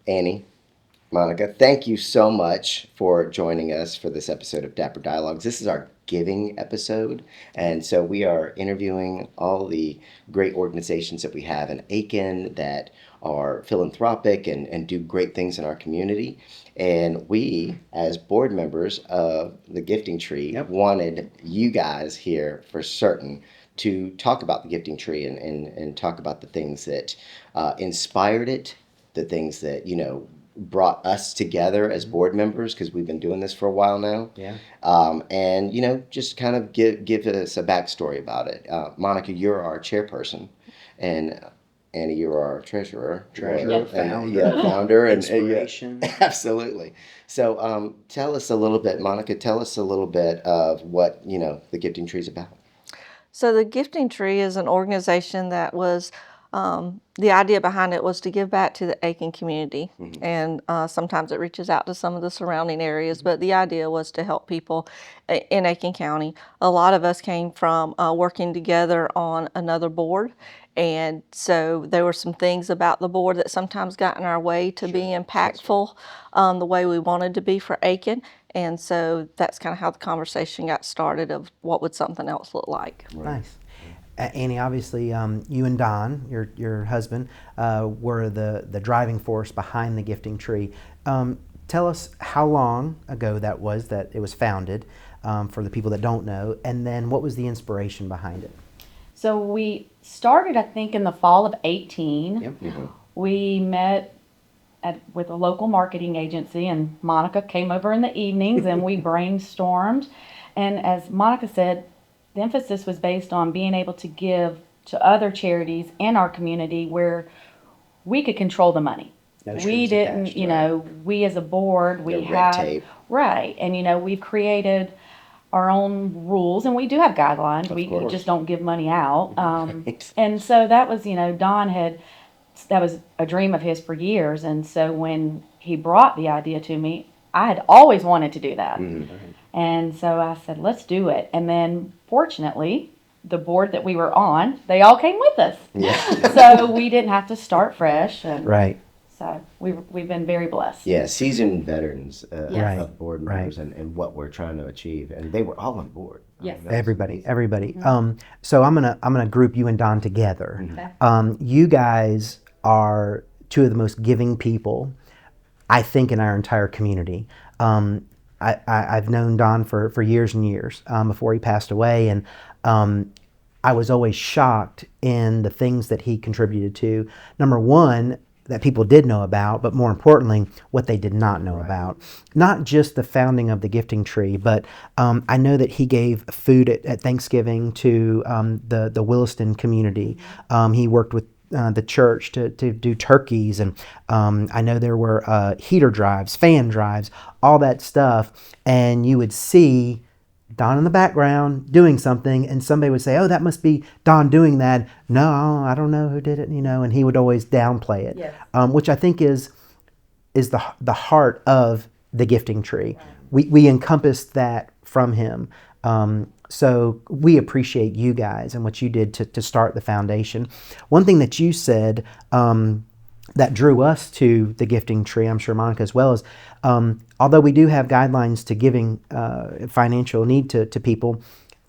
Annie, Monica, thank you so much for joining us for this episode of Dapper Dialogues. This is our giving episode, and so we are interviewing all the great organizations that we have in Aiken that are philanthropic and do great things in our community. And we, as board members of the Gifting Tree, wanted you guys here for certain to talk about the Gifting Tree and talk about the things that inspired it, the things that, brought us together as board members, because we've been doing this for a while now. Yeah. And, just kind of give us a backstory about it. Monica, you're our chairperson, and Annie, you're our treasurer. Founder. And Inspiration. Absolutely. So tell us a little bit, Monica, tell us a little bit of what, the Gifting Tree is about. So the Gifting Tree is an organization that was, the idea behind it was to give back to the Aiken community. Mm-hmm. And sometimes it reaches out to some of the surrounding areas, but the idea was to help people in Aiken County. A lot of us came from working together on another board. And so there were some things about the board that sometimes got in our way to be impactful the way we wanted to be for Aiken. And so that's kind of how the conversation got started of what would something else look like. Right. Nice. Annie, obviously, you and Don, your husband, were the driving force behind the Gifting Tree. Tell us how long ago that it was founded, for the people that don't know, and then what was the inspiration behind it? So we started, I think, in the fall of 18. Yep. Mm-hmm. We met with a local marketing agency, and Monica came over in the evenings, and we brainstormed. And as Monica said, the emphasis was based on being able to give to other charities in our community where we could control the money. We didn't, we as a board, we have red tape. Right. And, we've created our own rules, and we do have guidelines. We just don't give money out. Right. And so that was, that was a dream of his for years. And so when he brought the idea to me, I had always wanted to do that. Mm-hmm. And so I said, let's do it. And then fortunately, the board that we were on, they all came with us. Yeah. So we didn't have to start fresh. Right. So we've been very blessed. Yeah, seasoned veterans of board members and what we're trying to achieve. And they were all on board. Yes. Everybody. Mm-hmm. So I'm gonna group you and Don together. Okay. You guys are two of the most giving people, I think, in our entire community. I've known Don for years and years before he passed away, and I was always shocked in the things that he contributed to. Number one, that people did know about, but more importantly, what they did not know about. Not just the founding of the Gifting Tree, but I know that he gave food at Thanksgiving to the Williston community. He worked with the church to do turkeys, and I know there were heater drives, fan drives, all that stuff, and you would see Don in the background doing something, and somebody would say, oh, that must be Don doing that. No, I don't know who did it, and he would always downplay it. Yes. Which I think is the heart of the Gifting Tree. Right. We encompassed that from him. So we appreciate you guys and what you did to start the foundation. One thing that you said that drew us to the Gifting Tree, I'm sure Monica as well, is although we do have guidelines to giving financial need to people,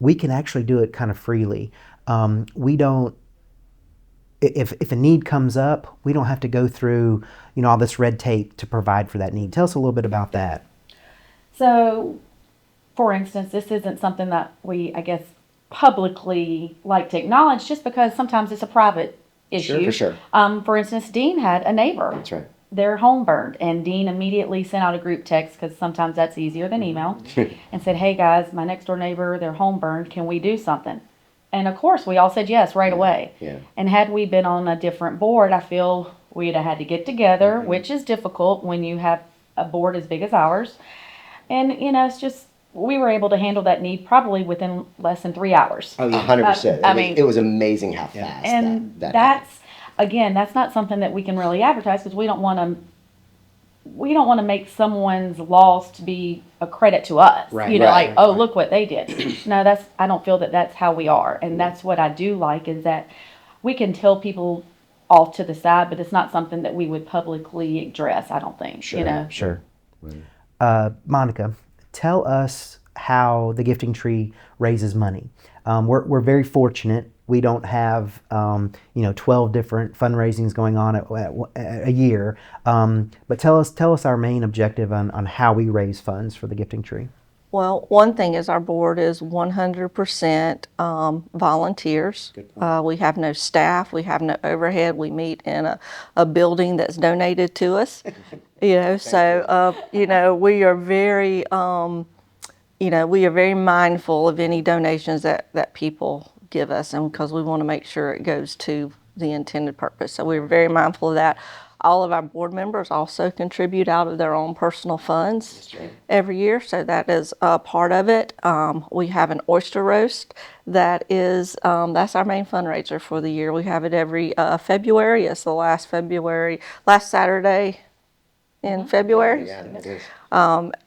we can actually do it kind of freely. We don't, if a need comes up, we don't have to go through all this red tape to provide for that need. Tell us a little bit about that. So, for instance, this isn't something that we, I guess, publicly like to acknowledge, just because sometimes it's a private issue. Sure, for sure. For instance, Dean had a neighbor. That's right. Their home burned, and Dean immediately sent out a group text, because sometimes that's easier than email, and said, hey guys, my next door neighbor, their home burned, can we do something? And of course, we all said yes right away. Yeah. And had we been on a different board, I feel we'd have had to get together, which is difficult when you have a board as big as ours. And, it's just, we were able to handle that need probably within less than 3 hours. Oh, yeah, 100%. It was amazing how fast and that's again, that's not something that we can really advertise, because we don't want to make someone's loss to be a credit to us. Right. Look what they did. No, I don't feel that that's how we are. And that's what I do like, is that we can tell people off to the side, but it's not something that we would publicly address, I don't think, you know. Sure. Monica, tell us how the Gifting Tree raises money. We're very fortunate. We don't have 12 different fundraisings going on a year. But tell us our main objective on how we raise funds for the Gifting Tree. Well, one thing is our board is 100% volunteers. We have no staff. We have no overhead. We meet in a building that's donated to us. We are very, we are very mindful of any donations that people give us, and because we want to make sure it goes to the intended purpose. So we're very mindful of that. All of our board members also contribute out of their own personal funds every year, so that is a part of it. We have an oyster roast that is, that's our main fundraiser for the year. We have it every February. It's the last Saturday in February. Yeah, it is.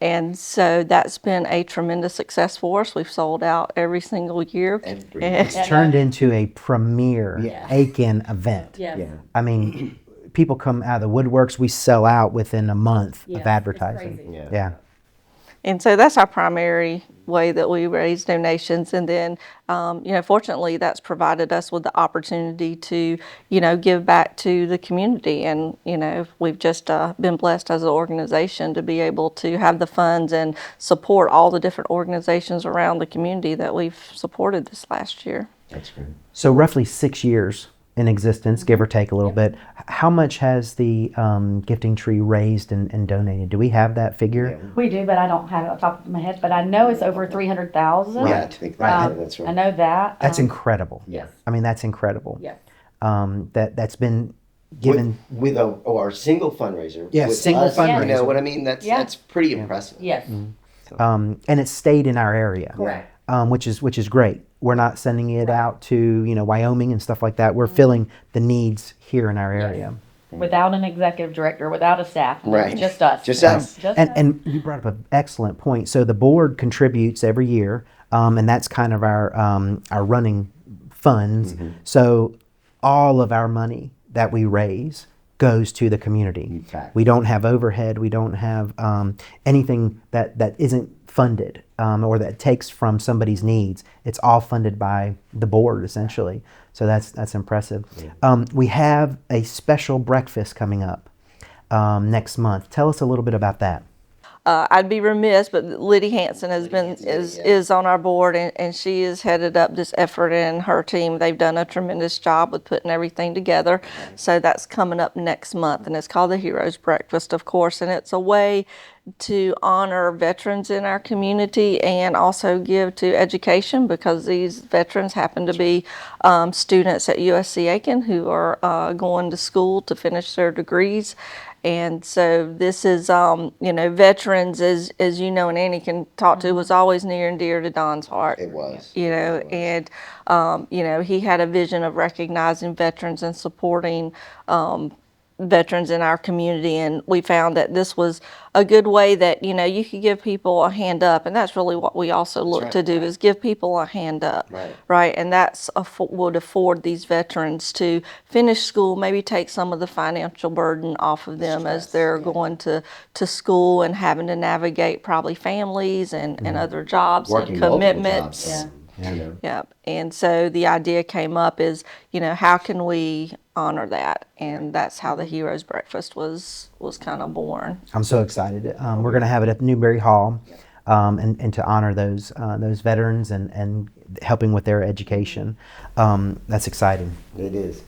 And so that's been a tremendous success for us. We've sold out every single year. It's turned into a premier Aiken event. Yes. Yeah. I mean, people come out of the woodworks. We sell out within a month Yes, of it's advertising. crazy. Yeah. And so that's our primary way that we raise donations. And then, fortunately, that's provided us with the opportunity to, give back to the community. And, we've just been blessed as an organization to be able to have the funds and support all the different organizations around the community that we've supported this last year. That's great. So roughly 6 years in existence, give or take a little bit. How much has the Gifting Tree raised and donated? Do we have that figure? We do, but I don't have it off the top of my head, but I know it's over 300,000. Yeah, I think that's right. I know that. That's incredible. Yes. I mean, that's incredible. Yes. That's been given. With our single fundraiser. Yeah, with single us, You know fundraiser. what I mean? That's pretty impressive. Yes. And it stayed in our area. Correct. Which is great. We're not sending it out to Wyoming and stuff like that. We're filling the needs here in our area. Without an executive director, without a staff. Right. Just us. Just us. And you brought up an excellent point. So the board contributes every year, and that's kind of our running funds. So all of our money that we raise goes to the community. In fact. We don't have overhead. We don't have anything that isn't funded or that takes from somebody's needs. It's all funded by the board, essentially. So that's impressive. We have a special breakfast coming up next month. Tell us a little bit about that. I'd be remiss, but Liddy Hanson is on our board, and she has headed up this effort, and her team, they've done a tremendous job with putting everything together. So that's coming up next month, and it's called the Heroes Breakfast, of course, and it's a way to honor veterans in our community and also give to education, because these veterans happen to be students at USC Aiken who are going to school to finish their degrees. And so this is, veterans, as you know, and Annie can talk to, was always near and dear to Don's heart. It was. And, he had a vision of recognizing veterans and supporting veterans in our community, and we found that this was a good way that you could give people a hand up, and that's really what we also look to do, is give people a hand up, right? And that's would afford these veterans to finish school, maybe take some of the financial burden off of them as they're going to school and having to navigate probably families and other jobs Working and multiple commitments. jobs. Yeah. And so the idea came up is, how can we honor that? And that's how the Heroes Breakfast was kind of born. I'm so excited. We're going to have it at Newberry Hall, and to honor those veterans and helping with their education. That's exciting. It is.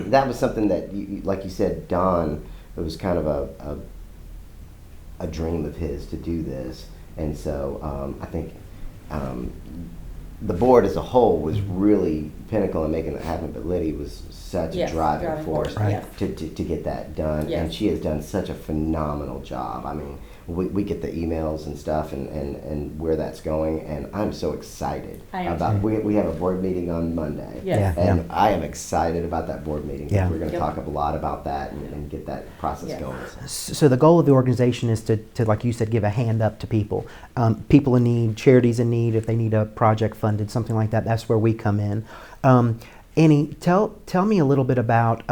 That was something that, like you said, Don, it was kind of a dream of his to do this. And so I think the board as a whole was really pinnacle in making that happen, but Liddy was such a driving force to get that done. And she has done such a phenomenal job. I mean, we get the emails and stuff and where that's going, and I'm so excited about. We have a board meeting on Monday, and I am excited about that board meeting. Yeah. We're going to talk a lot about that and get that process going. So the goal of the organization is to, like you said, give a hand up to people. People in need, charities in need, if they need a project funded, something like that, that's where we come in. Annie, tell me a little bit about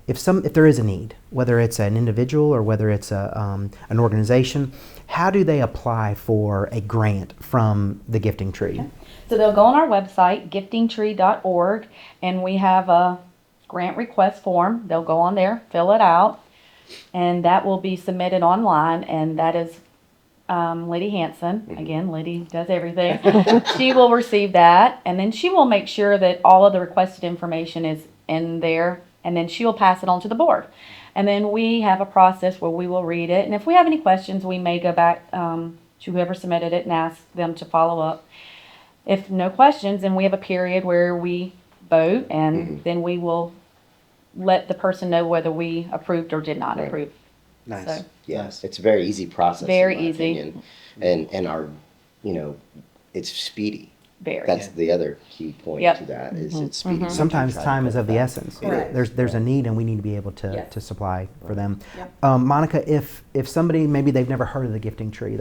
if there is a need, whether it's an individual or whether it's an organization, how do they apply for a grant from the Gifting Tree? So they'll go on our website, giftingtree.org, and we have a grant request form. They'll go on there, fill it out, and that will be submitted online, and that is Liddy Hanson. Again, Liddy does everything. She will receive that, and then she will make sure that all of the requested information is in there, and then she will pass it on to the board. And then we have a process where we will read it, and if we have any questions, we may go back to whoever submitted it and ask them to follow up. If no questions, then we have a period where we vote, and then we will let the person know whether we approved or did not approve. Nice. So, Yes, it's a very easy process. Very in my easy. opinion. And our, it's speedy. very. That's the other key point Yep. to that is it's speedy. We Sometimes try to time put is of the that- essence. Correct. There's a need, and we need to be able to, Yes. to supply for them. Yep. Monica, if somebody, maybe they've never heard of the Gifting Tree,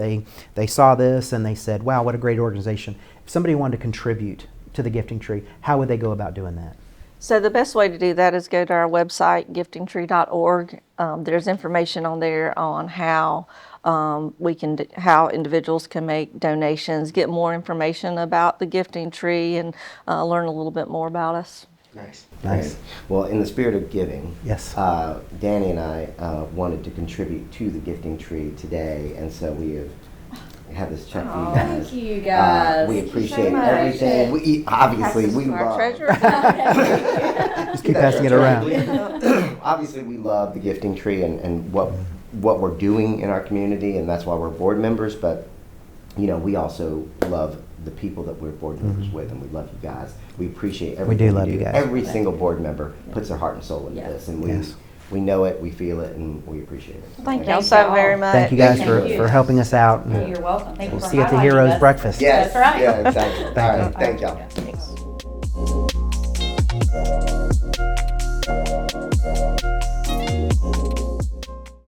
they saw this and they said, "Wow, what a great organization!" If somebody wanted to contribute to the Gifting Tree, how would they go about doing that? So the best way to do that is go to our website, giftingtree.org. There's information on there on how how individuals can make donations, get more information about the Gifting Tree, and learn a little bit more about us. Nice. Nice. Great. Well, in the spirit of giving, Yes. Danny and I wanted to contribute to the Gifting Tree today, and so we have this check for you guys. Thank you, guys. We Thank you so appreciate much. everything. We obviously we Our love. treasurer. Just keep passing it around. Obviously, we love the Gifting Tree and what we're doing in our community, and that's why we're board members. But we also love the people that we're board members with, and we love you guys. We appreciate everything do love you guys. Every single board member puts their heart and soul into Yeah. this, and Yes. we know it, we feel it, and we appreciate it. Thank you. y'all so very much. Thank you guys Thank for, you. for helping us out. Oh, you're welcome. Thank you We'll for see you at the highlighting Heroes us. Breakfast. Yes. That's right. Yeah, exactly. All right. you. Thank y'all. Thanks.